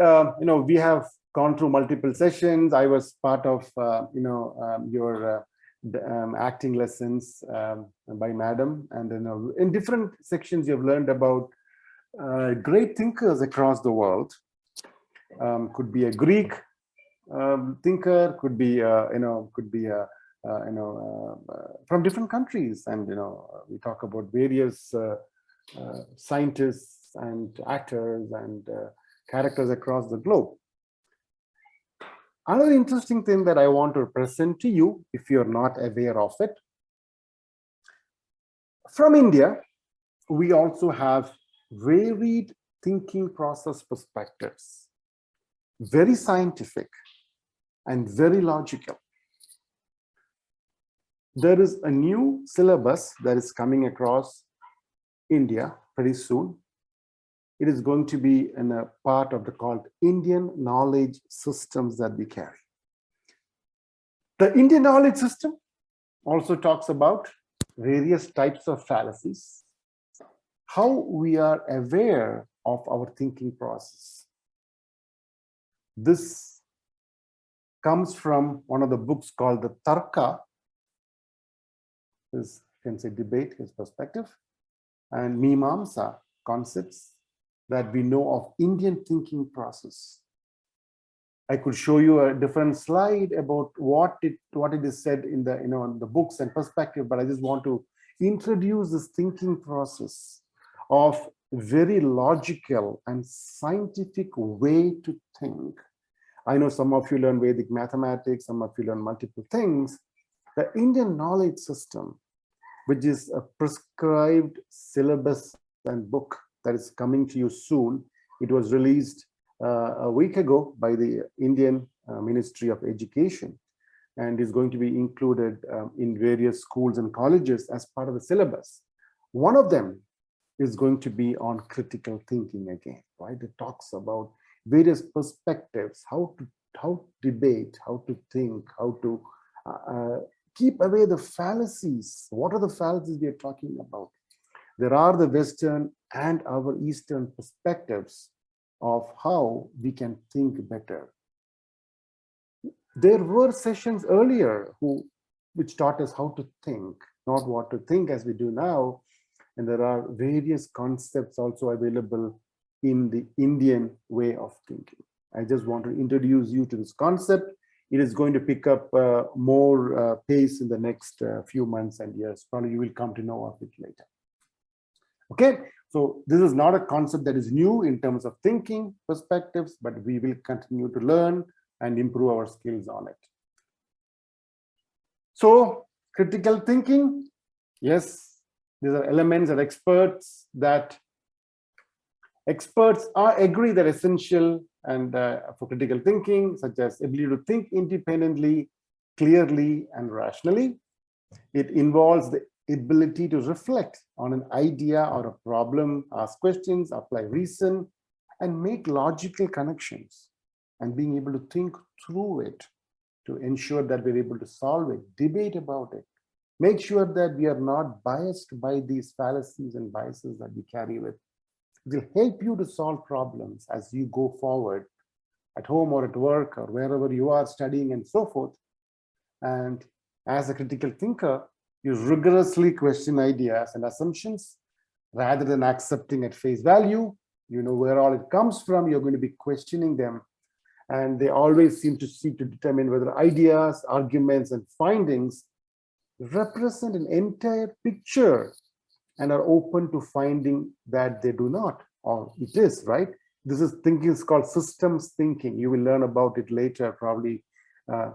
we have gone through multiple sessions. I was part of, your acting lessons by Madam. And then in different sections, you've learned about great thinkers across the world. Could be a Greek thinker, could be, from different countries. And, we talk about various scientists and actors and characters across the globe. Another interesting thing that I want to present to you, if you're not aware of it, from India, we also have varied thinking process perspectives. very scientific, and very logical. There is a new syllabus that is coming across India pretty soon. It is going to be in a part of the called Indian knowledge systems that we carry. The Indian knowledge system also talks about various types of fallacies, how we are aware of our thinking process. This comes from one of the books called the Tarka, his, you can say, debate, his perspective, and Mimamsa, concepts that we know of Indian thinking process. I could show you a different slide about what it is said in the in the books and perspective, but I just want to introduce this thinking process of very logical and scientific way to think. I know some of you learn Vedic mathematics, some of you learn multiple things. The Indian knowledge system, which is a prescribed syllabus and book that is coming to you soon. It was released a week ago by the Indian Ministry of Education and is going to be included in various schools and colleges as part of the syllabus. One of them is going to be on critical thinking again, right? It talks about various perspectives, how to debate, how to think, how to keep away the fallacies. What are the fallacies we are talking about? There are the Western and our Eastern perspectives of how we can think better. There were sessions earlier which taught us how to think, not what to think as we do now. And there are various concepts also available in the Indian way of thinking. I just want to introduce you to this concept. It is going to pick up more pace in the next few months and years. Probably you will come to know of it later. Okay, so this is not a concept that is new in terms of thinking perspectives, but we will continue to learn and improve our skills on it. So critical thinking, yes, these are elements that experts agree that essential and for critical thinking, such as ability to think independently, clearly, and rationally. It involves the ability to reflect on an idea or a problem, ask questions, apply reason, and make logical connections, and being able to think through it to ensure that we're able to solve it, debate about it, make sure that we are not biased by these fallacies and biases that we carry with. It will help you to solve problems as you go forward at home or at work or wherever you are studying and so forth. And as a critical thinker, you rigorously question ideas and assumptions rather than accepting at face value. You know where all it comes from, you're going to be questioning them. And they always seem to seek to determine whether ideas, arguments, and findings represent an entire picture and are open to finding that they do not, or it is, right? This is thinking is called systems thinking. You will learn about it later, probably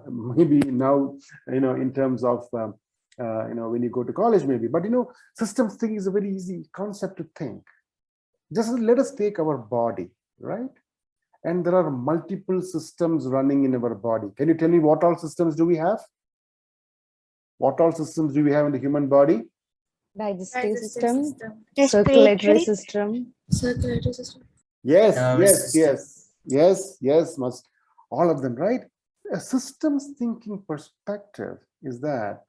maybe now, in terms of, when you go to college maybe. But, systems thinking is a very easy concept to think. Just let us take our body, right? And there are multiple systems running in our body. Can you tell me what all systems do we have? What all systems do we have in the human body? Digestive system, Respiratory. circulatory system. Yes, must all of them, right? A systems thinking perspective is that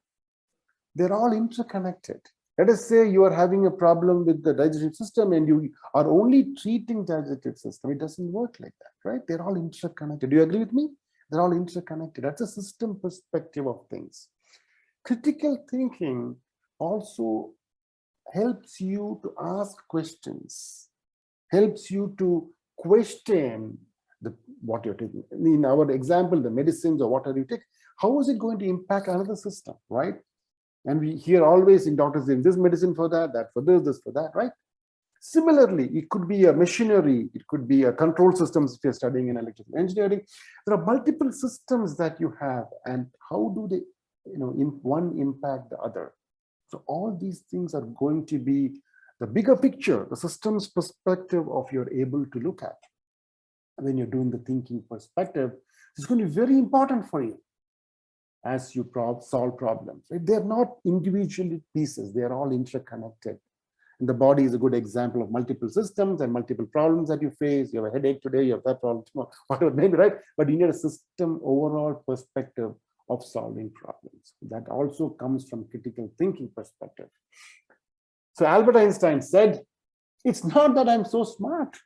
they're all interconnected. Let us say you are having a problem with the digestive system and you are only treating digestive system. It doesn't work like that, right? They're all interconnected. Do you agree with me? They're all interconnected. That's a system perspective of things. Critical thinking also helps you to ask questions, helps you to question what you're taking. In our example, the medicines or whatever you take, how is it going to impact another system, right? And we hear always in doctors saying this medicine for that, that for this for that, right? Similarly, it could be a machinery, it could be a control systems if you're studying in electrical engineering. There are multiple systems that you have, and how do they, one impact the other? So all these things are going to be the bigger picture, the systems perspective of you're able to look at. when you're doing the thinking perspective, it's going to be very important for you as you solve problems. Right? They're not individual pieces, they are all interconnected. And the body is a good example of multiple systems and multiple problems that you face. You have a headache today, you have that problem tomorrow, whatever, maybe, right? But you need a system overall perspective of solving problems. That also comes from critical thinking perspective. So Albert Einstein said, it's not that I'm so smart.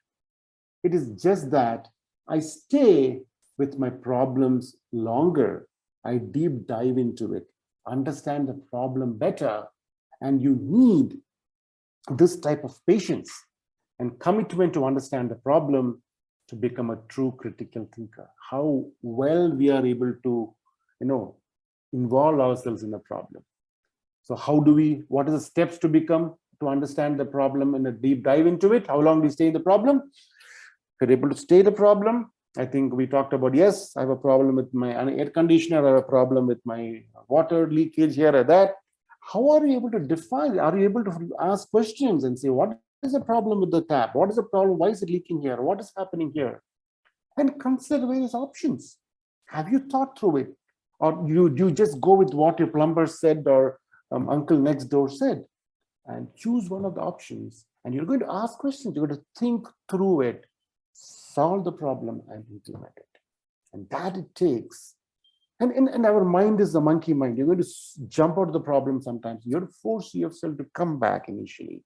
It is just that I stay with my problems longer. I deep dive into it, understand the problem better, and you need this type of patience and commitment to understand the problem to become a true critical thinker. How well we are able to, involve ourselves in the problem. So what are the steps to understand the problem and a deep dive into it? How long do you stay in the problem? If you're able to stay in the problem, I think we talked about, yes, I have a problem with my air conditioner, I have a problem with my water leakage here or that. How are you able to define? Are you able to ask questions and say, what is the problem with the tap? What is the problem? Why is it leaking here? What is happening here? And consider various options. Have you thought through it? Or do you just go with what your plumber said or uncle next door said? And choose one of the options. And you're going to ask questions. You're going to think through it, solve the problem, and implement it. And that it takes. And our mind is the monkey mind. You're going to jump out of the problem sometimes. You have to force yourself to come back initially,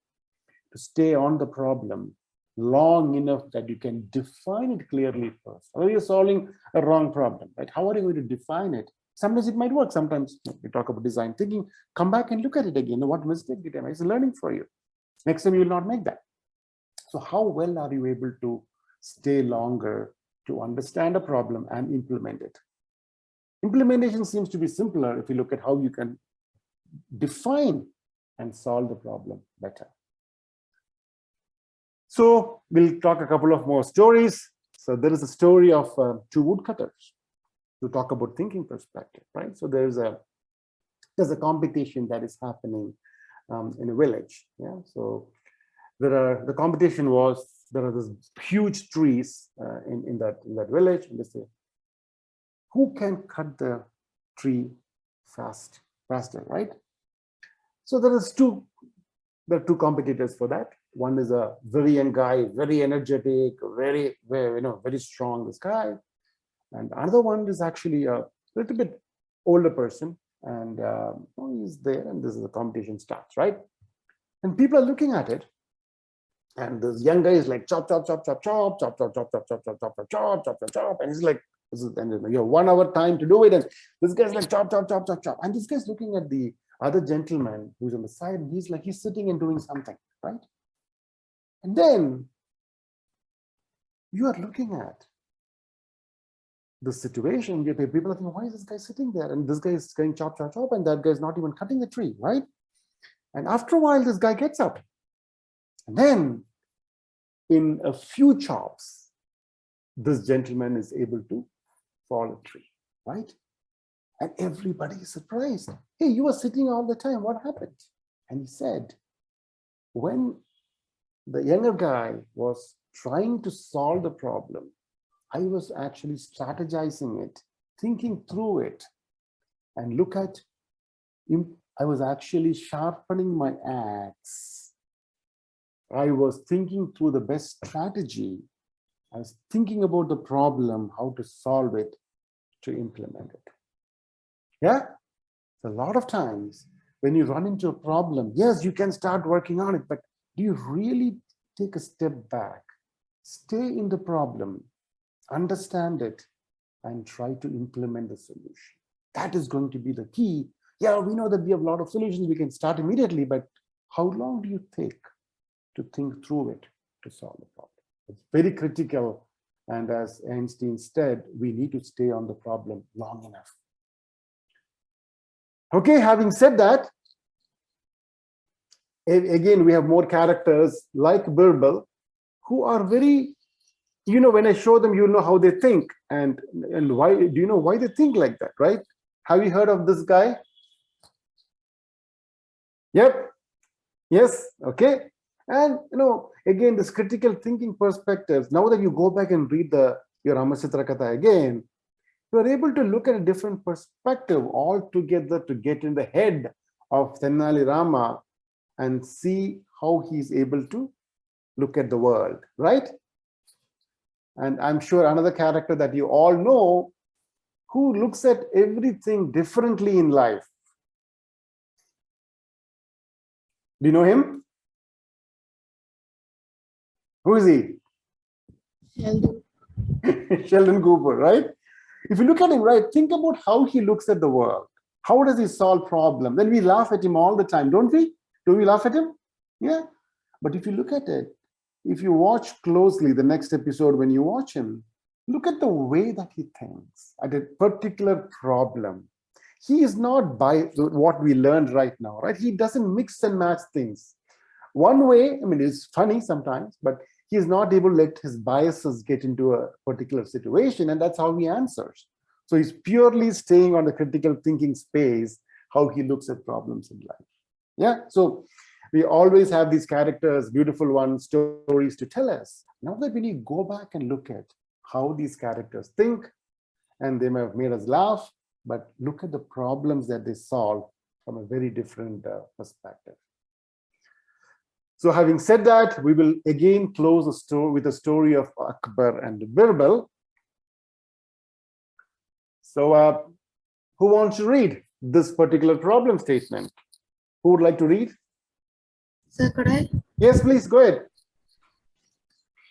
to stay on the problem long enough that you can define it clearly first. Or you're solving a wrong problem, right? How are you going to define it? Sometimes it might work. Sometimes we talk about design thinking. Come back and look at it again. What mistake did I make? It's learning for you. Next time you will not make that. So how well are you able to stay longer to understand a problem and implement it? Implementation seems to be simpler if you look at how you can define and solve the problem better. So we'll talk a couple of more stories. So there is a story of two woodcutters to talk about thinking perspective, right? So there's a competition that is happening in a village. Yeah. So the competition was, there are these huge trees in that village, and they say, who can cut the tree faster, right? So there are two competitors for that. One is a very young guy, very energetic, very strong, this guy. And another one is actually a little bit older person, and he's there, and this is the competition starts, right? And people are looking at it, and this young guy is like chop, chop, chop, chop, chop, chop, chop, chop, chop, chop, chop, chop, chop, chop, chop, chop, chop, and he's like, and you have 1 hour time to do it, and this guy's like chop, chop, chop, chop, chop, and this guy's looking at the other gentleman who's on the side, and he's sitting and doing something, right? And then you are looking at the situation, people are thinking, why is this guy sitting there? And this guy is going chop, chop, chop, and that guy is not even cutting the tree, right? And after a while, this guy gets up. And then in a few chops, this gentleman is able to fall a tree, right? And everybody is surprised. Hey, you were sitting all the time. What happened? And he said, when the younger guy was trying to solve the problem, I was actually strategizing it, thinking through it, and look at, I was actually sharpening my axe. I was thinking through the best strategy. I was thinking about the problem, how to solve it, to implement it. Yeah? So a lot of times when you run into a problem, yes, you can start working on it, but do you really take a step back, stay in the problem, understand it, and try to implement the solution? That is going to be the key. Yeah, we know that we have a lot of solutions, we can start immediately, but how long do you take to think through it to solve the problem? It's very critical. And as Einstein said, we need to stay on the problem long enough. Okay, having said that, again, we have more characters like Birbal who are very, when I show them, how they think and why. Do you know why they think like that, right? Have you heard of this guy? Yep. Yes. Okay. And again, this critical thinking perspectives, now that you go back and read your Amachitra Katha again, you are able to look at a different perspective altogether to get in the head of Tenali Rama and see how he is able to look at the world, right? And I'm sure another character that you all know who looks at everything differently in life. Do you know him? Who is he? Sheldon. Sheldon Cooper, right? If you look at him, right, think about how he looks at the world. How does he solve problems? Then we laugh at him all the time, don't we? Do we laugh at him? Yeah. But if you look at it, if you watch closely the next episode, when you watch him, look at the way that he thinks at a particular problem. He is not by what we learned right now, right? He doesn't mix and match things. One way, I mean, it's funny sometimes, but he is not able to let his biases get into a particular situation, and that's how he answers. So he's purely staying on the critical thinking space, how he looks at problems in life. Yeah, so we always have these characters, beautiful ones, stories to tell us. Now that when you go back and look at how these characters think, and they may have made us laugh, but look at the problems that they solve from a very different perspective. So having said that, we will again close the story with the story of Akbar and Birbal. So who wants to read this particular problem statement? Who would like to read? Sir, could I? Yes, please, go ahead.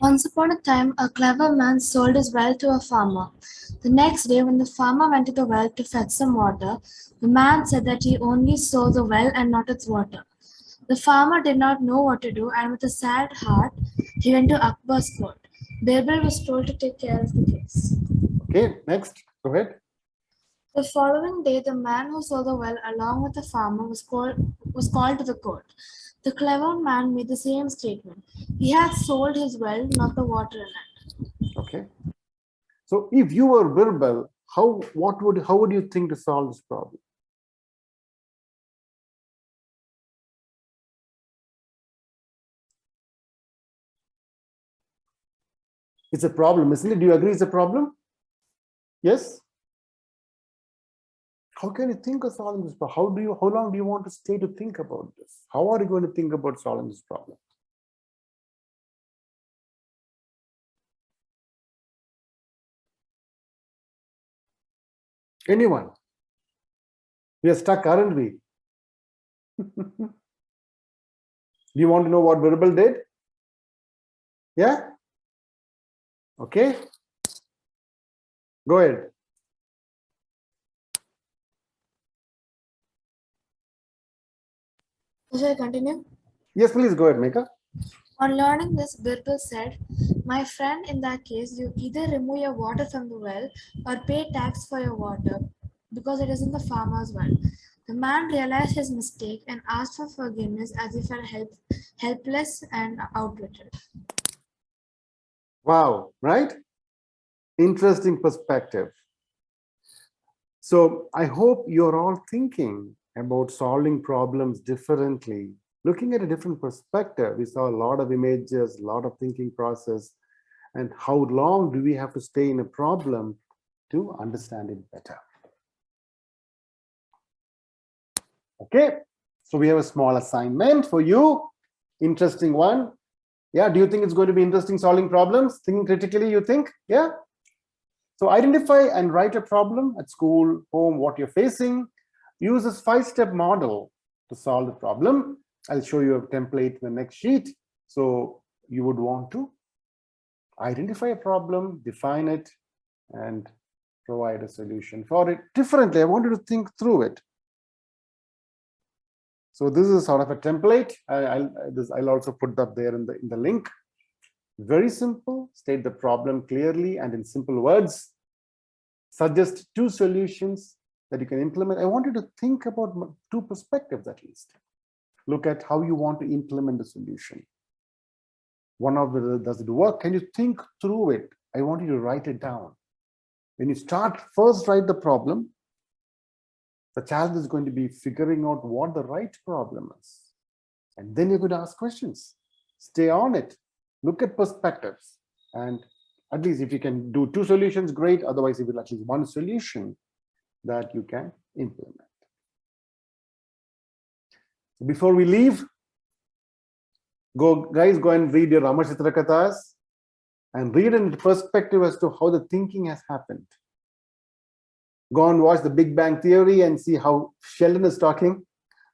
Once upon a time, a clever man sold his well to a farmer. The next day, when the farmer went to the well to fetch some water, the man said that he only saw the well and not its water. The farmer did not know what to do, and with a sad heart, he went to Akbar's court. Birbal was told to take care of the case. Okay, next, go ahead. The following day, the man who saw the well along with the farmer was called to the court. The clever man made the same statement. He had sold his well, not the water in it. Okay. So if you were Birbal, how would you think to solve this problem? It's a problem, isn't it? Do you agree it's a problem? Yes? How can you think of solving this problem? How long do you want to stay to think about this? How are you going to think about solving this problem? Anyone? We are stuck, aren't we? Do you want to know what Birbal did? Yeah? Okay. Go ahead. Shall I continue? Yes, please go ahead, Meka. On learning this, Birbal said, "My friend, in that case, you either remove your water from the well or pay tax for your water because it is in the farmer's well." The man realized his mistake and asked for forgiveness as he felt helpless and outwitted. Wow, right? Interesting perspective. So I hope you're all thinking about solving problems differently, looking at a different perspective. We saw a lot of images, a lot of thinking process, and how long do we have to stay in a problem to understand it better? Okay, so we have a small assignment for you. Interesting one. Yeah, do you think it's going to be interesting solving problems? Thinking critically, you think? Yeah. So identify and write a problem at school, home, what you're facing. Use this 5-step model to solve the problem. I'll show you a template in the next sheet. So you would want to identify a problem, define it, and provide a solution for it differently. I want you to think through it. So this is sort of a template. I'll also put that there in the link. Very simple. State the problem clearly and in simple words. Suggest 2 solutions that you can implement. I want you to think about 2 perspectives at least. Look at how you want to implement the solution. One of them, does it work? Can you think through it? I want you to write it down. When you start, first write the problem. The challenge is going to be figuring out what the right problem is. And then you're going to ask questions. Stay on it. Look at perspectives. And at least if you can do 2 solutions, great. Otherwise, if you at least 1 solution that you can implement. Before we leave, guys, go and read your Ramachitra Kathas and read in perspective as to how the thinking has happened. Go and watch the Big Bang Theory and see how Sheldon is talking.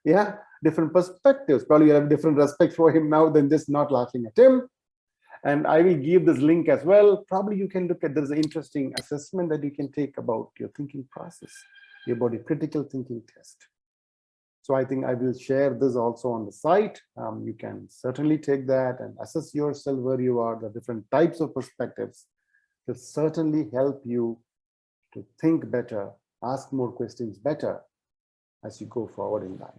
Yeah, different perspectives. Probably you have different respect for him now than just not laughing at him. And I will give this link as well. Probably you can look at, there's an interesting assessment that you can take about your thinking process, about a critical thinking test. So I think I will share this also on the site. You can certainly take that and assess yourself where you are, the different types of perspectives will certainly help you to think better, ask more questions better as you go forward in life.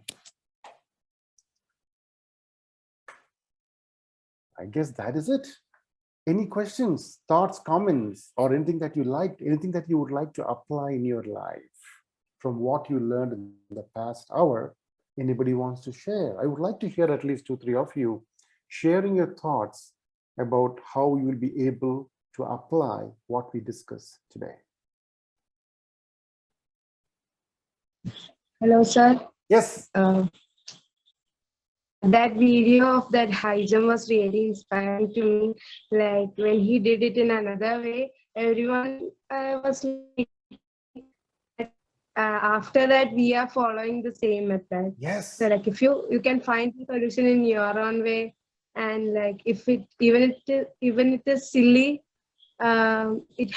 I guess that is it. Any questions, thoughts, comments, or anything that you liked, anything that you would like to apply in your life from what you learned in the past hour? Anybody wants to share? I would like to hear at least 2 or 3 of you sharing your thoughts about how you will be able to apply what we discussed today. Hello, sir. Yes. That video of that high jump was really inspiring to me. Like when he did it in another way, everyone was like, after that we are following the same method. Yes. So like if you can find the solution in your own way, and like if it even it is silly, if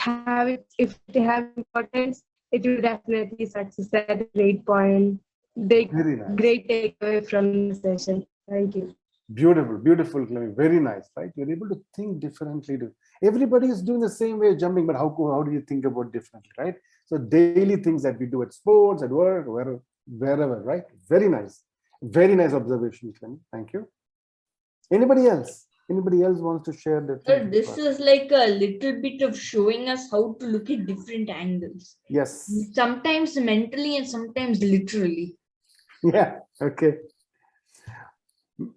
it have importance, it will definitely success at a great point. Very nice. Great takeaway from the session. Thank you. Beautiful, beautiful, Clement. Very nice, right? You're able to think differently. Everybody is doing the same way of jumping, but how do you think about differently, right? So daily things that we do at sports, at work, wherever, right? Very nice. Very nice observation, Clement. Thank you. Anybody else? Anybody else wants to share that? Sir, this is like a little bit of showing us how to look at different angles. Yes. Sometimes mentally and sometimes literally. Yeah, okay.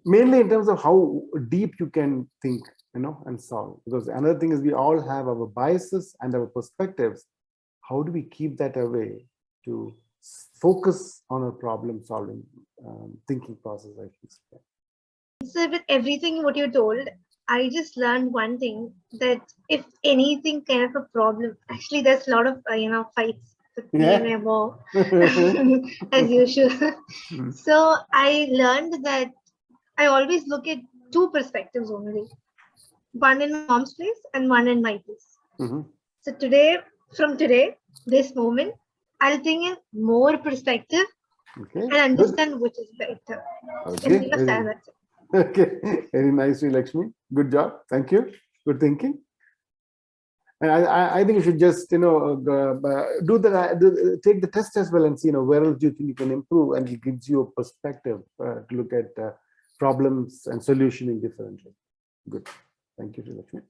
Mainly in terms of how deep you can think, and solve. Because another thing is we all have our biases and our perspectives. How do we keep that away to focus on our problem solving thinking process, I should say. So with everything what you told, I just learned one thing, that if anything kind of a problem, actually there's a lot of fights with me and my mom as usual. So I learned that I always look at 2 perspectives only, one in my mom's place and one in my place. So from today, this moment, I'll think in more perspective and understand which is better. Okay, very nicely, Lakshmi. Good job. Thank you. Good thinking. And I think you should just take the test as well and see where else do you think you can improve, and it gives you a perspective to look at problems and solutioning differently. Good. Thank you, Lakshmi.